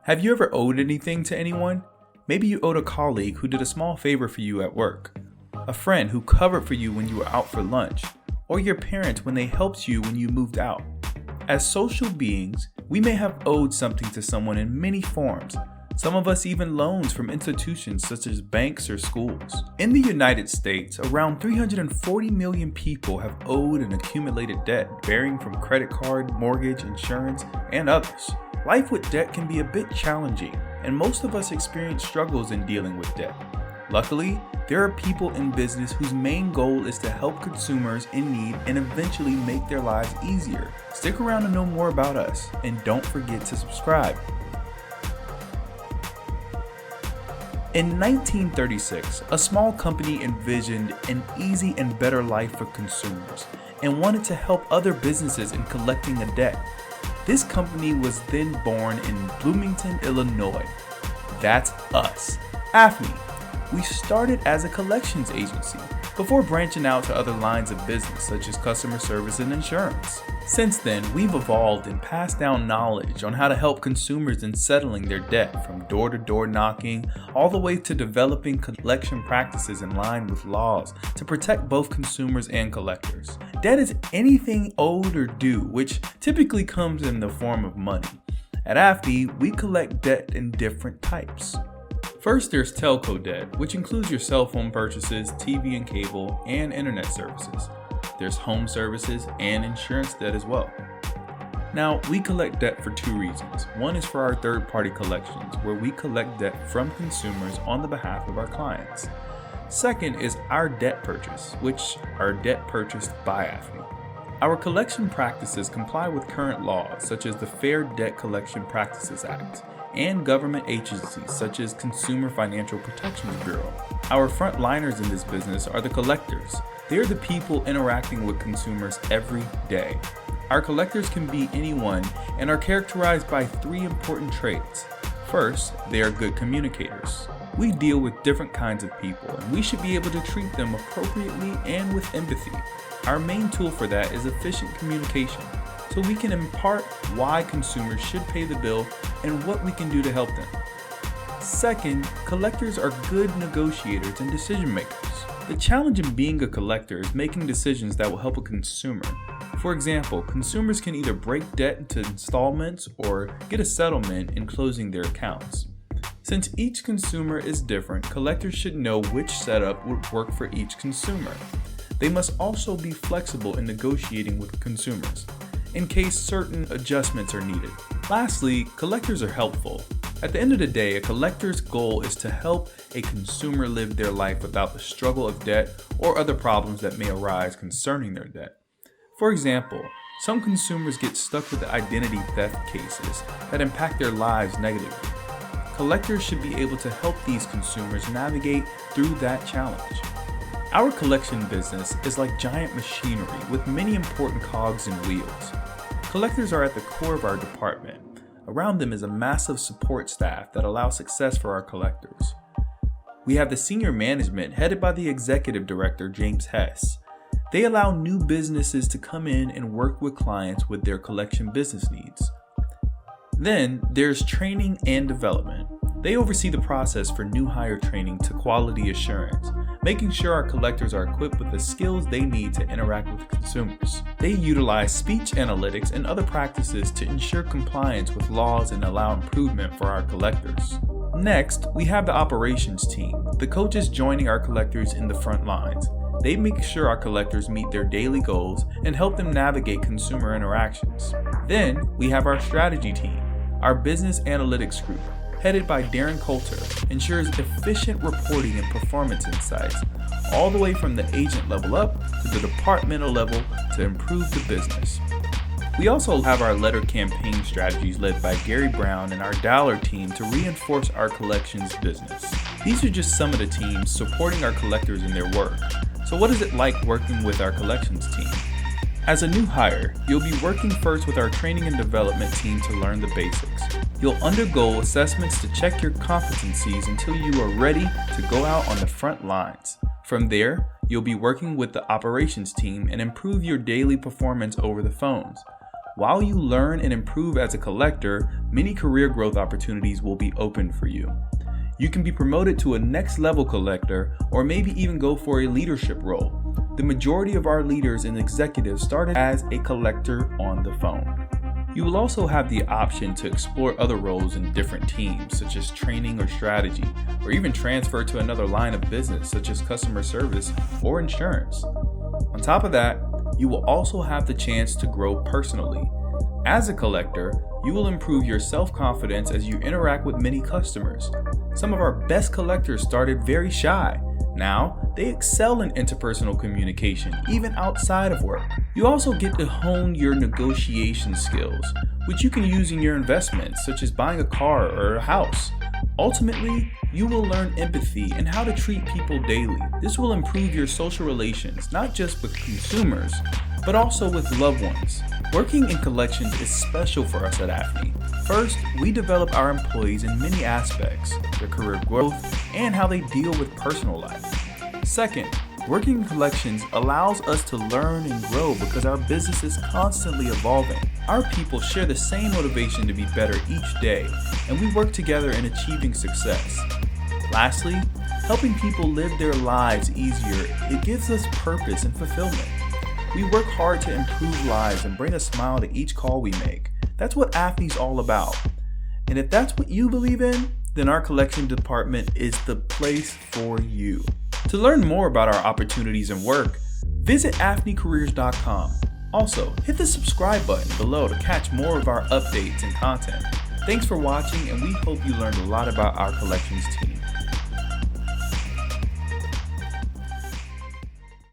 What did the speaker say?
Have you ever owed anything to anyone? Maybe you owed a colleague who did a small favor for you at work, a friend who covered for you when you were out for lunch, or your parents when they helped you when you moved out. As social beings, we may have owed something to someone in many forms. Some of us even loans from institutions such as banks or schools. In the United States, around 340 million people have owed and accumulated debt, varying from credit card, mortgage, insurance, and others. Life with debt can be a bit challenging, and most of us experience struggles in dealing with debt. Luckily, there are people in business whose main goal is to help consumers in need and eventually make their lives easier. Stick around to know more about us, and don't forget to subscribe. In 1936, a small company envisioned an easy and better life for consumers and wanted to help other businesses in collecting a debt. This company was then born in Bloomington, Illinois. That's us, Afni. We started as a collections agency before branching out to other lines of business such as customer service and insurance. Since then, we've evolved and passed down knowledge on how to help consumers in settling their debt, from door-to-door knocking all the way to developing collection practices in line with laws to protect both consumers and collectors. Debt is anything owed or due, which typically comes in the form of money. At Afni, we collect debt in different types. First, there's telco debt, which includes your cell phone purchases, TV and cable, and internet services. There's home services and insurance debt as well. Now, we collect debt for two reasons. One is for our third-party collections, where we collect debt from consumers on the behalf of our clients. Second is our debt purchase, which are debt purchased by Afni. Our collection practices comply with current laws, such as the Fair Debt Collection Practices Act, and government agencies such as Consumer Financial Protection Bureau. Our frontliners in this business are the collectors. They are the people interacting with consumers every day. Our collectors can be anyone and are characterized by three important traits. First, they are good communicators. We deal with different kinds of people, and we should be able to treat them appropriately and with empathy. Our main tool for that is efficient communication, so we can impart why consumers should pay the bill and what we can do to help them. Second, collectors are good negotiators and decision makers. The challenge in being a collector is making decisions that will help a consumer. For example, consumers can either break debt into installments or get a settlement in closing their accounts. Since each consumer is different, collectors should know which setup would work for each consumer. They must also be flexible in negotiating with consumers, in case certain adjustments are needed. Lastly, collectors are helpful. At the end of the day, a collector's goal is to help a consumer live their life without the struggle of debt or other problems that may arise concerning their debt. For example, some consumers get stuck with identity theft cases that impact their lives negatively. Collectors should be able to help these consumers navigate through that challenge. Our collection business is like giant machinery with many important cogs and wheels. Collectors are at the core of our department. Around them is a massive support staff that allows success for our collectors. We have the senior management headed by the executive director, James Hess. They allow new businesses to come in and work with clients with their collection business needs. Then there's training and development. They oversee the process for new hire training to quality assurance, making sure our collectors are equipped with the skills they need to interact with consumers. They utilize speech analytics and other practices to ensure compliance with laws and allow improvement for our collectors. Next, we have the operations team, the coaches joining our collectors in the front lines. They make sure our collectors meet their daily goals and help them navigate consumer interactions. Then, we have our strategy team, our business analytics group, headed by Darren Coulter, ensures efficient reporting and performance insights, all the way from the agent level up to the departmental level to improve the business. We also have our letter campaign strategies led by Gary Brown and our Dollar team to reinforce our collections business. These are just some of the teams supporting our collectors in their work. So what is it like working with our collections team? As a new hire, you'll be working first with our training and development team to learn the basics. You'll undergo assessments to check your competencies until you are ready to go out on the front lines. From there, you'll be working with the operations team and improve your daily performance over the phones. While you learn and improve as a collector, many career growth opportunities will be open for you. You can be promoted to a next level collector or maybe even go for a leadership role. The majority of our leaders and executives started as a collector on the phone. You will also have the option to explore other roles in different teams, such as training or strategy, or even transfer to another line of business, such as customer service or insurance. On top of that, you will also have the chance to grow personally. As a collector, you will improve your self-confidence as you interact with many customers. Some of our best collectors started very shy. Now, they excel in interpersonal communication, even outside of work. You also get to hone your negotiation skills, which you can use in your investments, such as buying a car or a house. Ultimately, you will learn empathy and how to treat people daily. This will improve your social relations, not just with consumers, but also with loved ones. Working in collections is special for us at Afni. First, we develop our employees in many aspects, their career growth, and how they deal with personal life. Second, working in collections allows us to learn and grow because our business is constantly evolving. Our people share the same motivation to be better each day, and we work together in achieving success. Lastly, helping people live their lives easier, it gives us purpose and fulfillment. We work hard to improve lives and bring a smile to each call we make. That's what Afni's all about. And if that's what you believe in, then our collection department is the place for you. To learn more about our opportunities and work, visit afnicareers.com. Also, hit the subscribe button below to catch more of our updates and content. Thanks for watching, and we hope you learned a lot about our collections team.